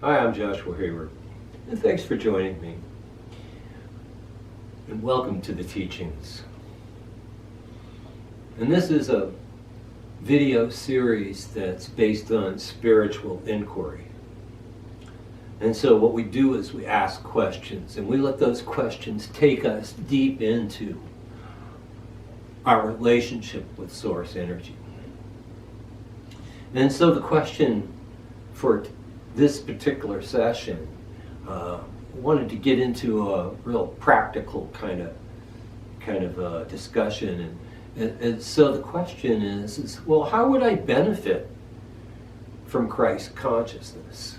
Hi, I'm Joshua Hayward, and thanks for joining me. And welcome to the teachings. And this is a video series that's based on spiritual inquiry. And so what we do is we ask questions, and we let those questions take us deep into our relationship with source energy. And so the question for this particular session wanted to get into a real practical kind of discussion, and so the question is, well, how would I benefit from Christ consciousness?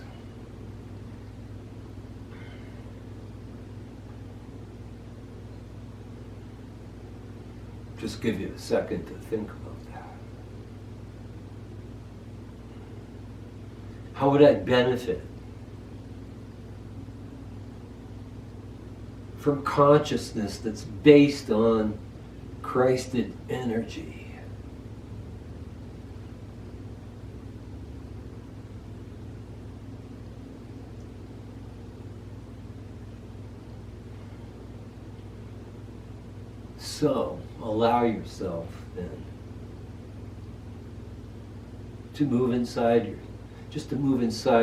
Just give you a second to think about that. How would I benefit from consciousness that's based on Christed energy? So, allow yourself then to move inside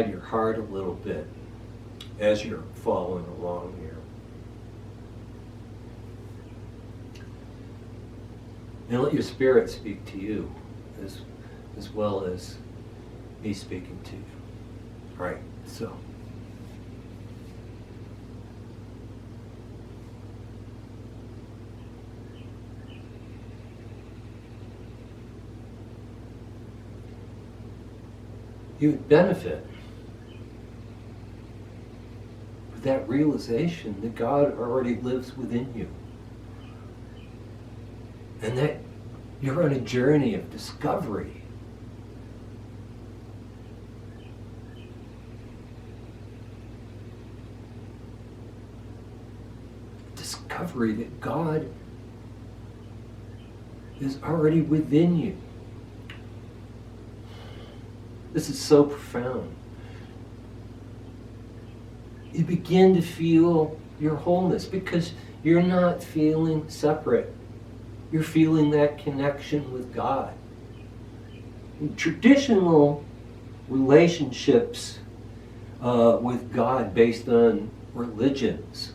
your heart a little bit as you're following along here. And let your spirit speak to you as well as me speaking to you. All right, so. You would benefit with that realization that God already lives within you. And that you're on a journey of discovery. Discovery that God is already within you. This is so profound. You begin to feel your wholeness because you're not feeling separate. You're feeling that connection with God. In traditional relationships with God based on religions,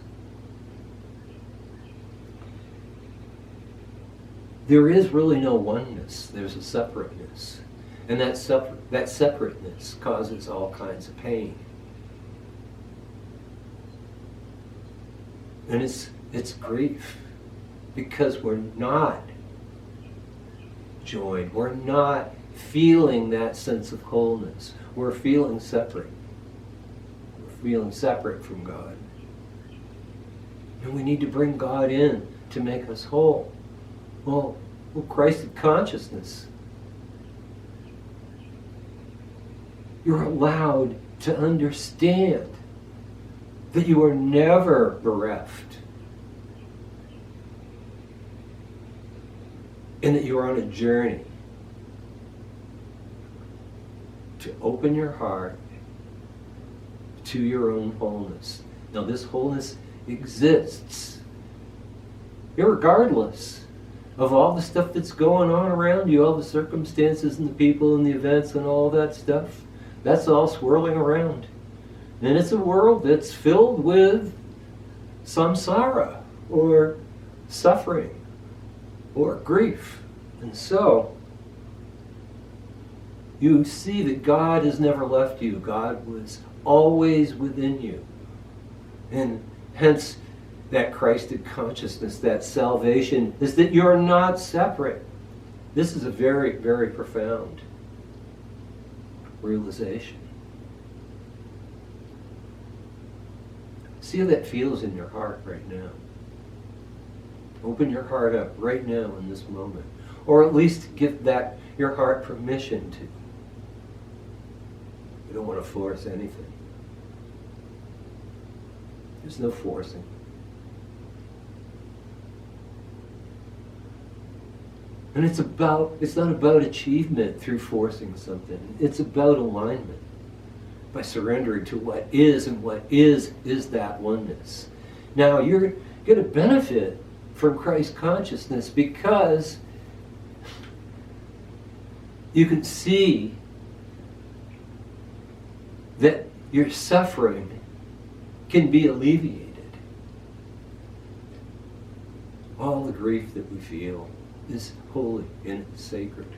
there is really no oneness. There's a separateness. And that separateness causes all kinds of pain. And it's grief because we're not joined. We're not feeling that sense of wholeness. We're feeling separate. We're feeling separate from God. And we need to bring God in to make us whole. Well, Christed consciousness. You're allowed to understand that you are never bereft and that you are on a journey to open your heart to your own wholeness. Now, this wholeness exists irregardless of all the stuff that's going on around you, all the circumstances and the people and the events and all that stuff. That's all swirling around. And it's a world that's filled with samsara, or suffering, or grief. And so, you see that God has never left you. God was always within you. And hence, that Christed consciousness, that salvation, is that you're not separate. This is a very, very profound realization. See how that feels in your heart right now. Open your heart up right now in this moment. Or at least give that your heart permission to. You don't want to force anything. There's no forcing. And it's not about achievement through forcing something. It's about alignment. by surrendering to what is, and what is that oneness. Now you're going to benefit from Christ consciousness because you can see that your suffering can be alleviated. All the grief that we feel is holy and sacred.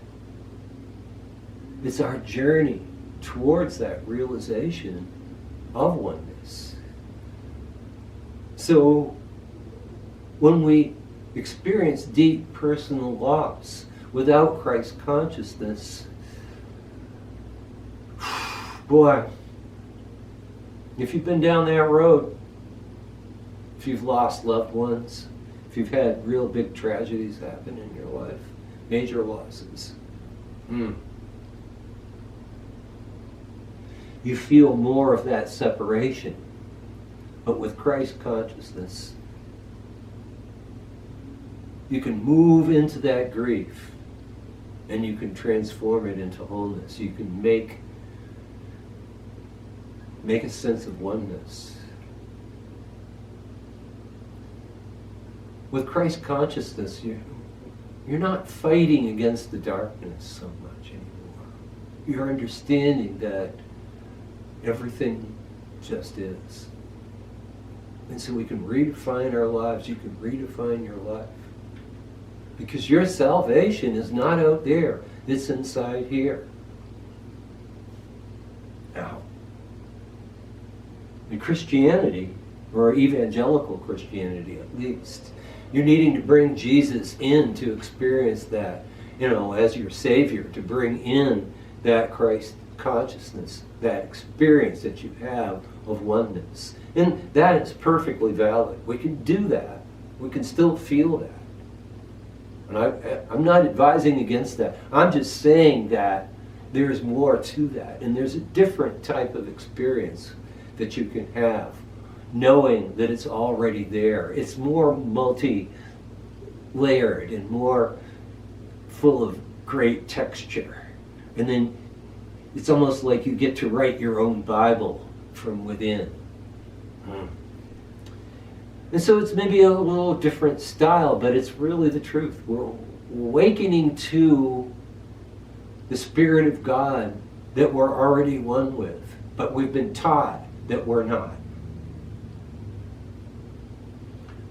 It's our journey towards that realization of oneness. So when we experience deep personal loss without Christ consciousness, boy, if you've been down that road, if you've lost loved ones, if you've had real big tragedies happen in your life, major losses, you feel more of that separation. But with Christ consciousness, you can move into that grief and you can transform it into wholeness. You can make a sense of oneness. With Christ consciousness, you're not fighting against the darkness so much anymore. You're understanding that everything just is. And so we can redefine our lives. You can redefine your life. Because your salvation is not out there. It's inside here. Now, in Christianity, or evangelical Christianity at least, you're needing to bring Jesus in to experience that, as your Savior, to bring in that Christ consciousness, that experience that you have of oneness. And that is perfectly valid. We can do that. We can still feel that. And I'm not advising against that. I'm just saying that there's more to that. And there's a different type of experience that you can have, knowing that it's already there. It's more multi-layered and more full of great texture. And then it's almost like you get to write your own Bible from within. And so it's maybe a little different style, but it's really the truth. We're awakening to the Spirit of God that we're already one with, but we've been taught that we're not.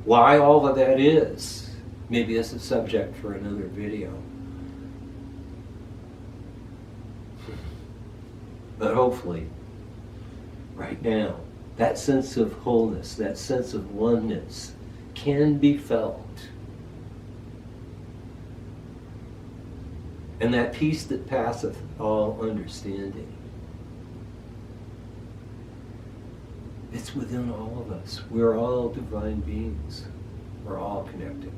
Why all of that is, maybe it's a subject for another video. But hopefully, right now, that sense of wholeness, that sense of oneness can be felt. And that peace that passeth all understanding. It's within all of us. We're all divine beings. We're all connected.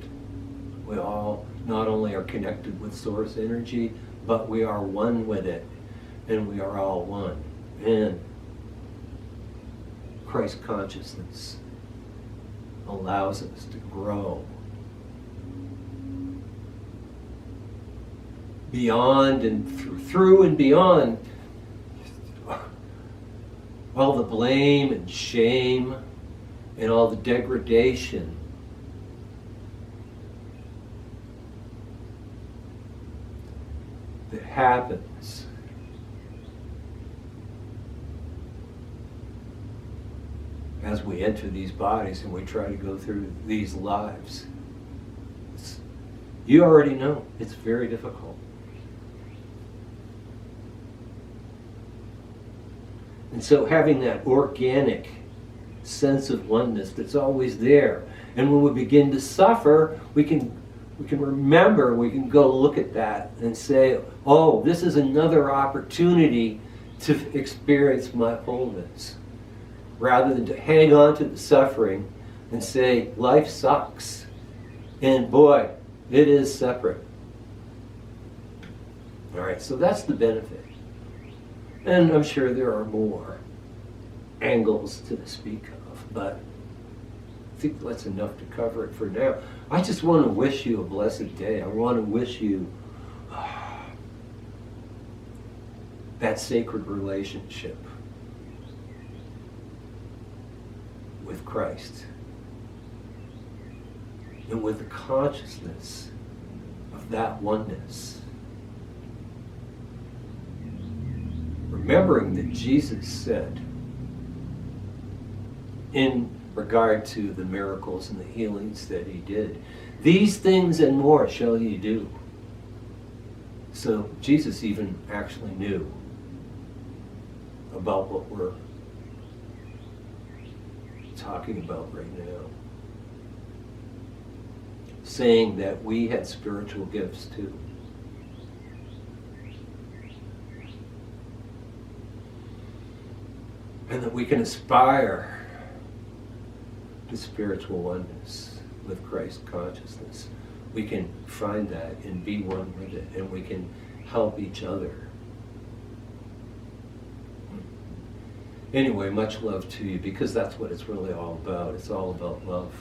We all not only are connected with source energy, but we are one with it. And we are all one. And Christ consciousness allows us to grow beyond and through and beyond all the blame and shame and all the degradation that happens as we enter these bodies and we try to go through these lives. You already know it's very difficult. And so having that organic sense of oneness that's always there, and when we begin to suffer, we can remember, we can go look at that and say, oh, this is another opportunity to experience my wholeness. Rather than to hang on to the suffering and say, life sucks. And boy, it is separate. All right, so that's the benefit. And I'm sure there are more angles to speak of, but I think that's enough to cover it for now. I just want to wish you a blessed day. I want to wish you that sacred relationship of Christ. And with the consciousness of that oneness. Remembering that Jesus said, in regard to the miracles and the healings that he did, these things and more shall ye do. So Jesus even actually knew about what we're talking about right now. Saying that we had spiritual gifts too. And that we can aspire to spiritual oneness with Christ consciousness. We can find that and be one with it, and we can help each other. Anyway, much love to you, because that's what it's really all about. It's all about love.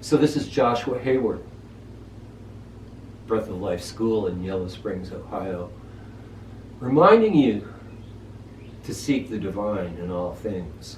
So this is Joshua Hayward, Breath of Life School in Yellow Springs, Ohio, reminding you to seek the divine in all things.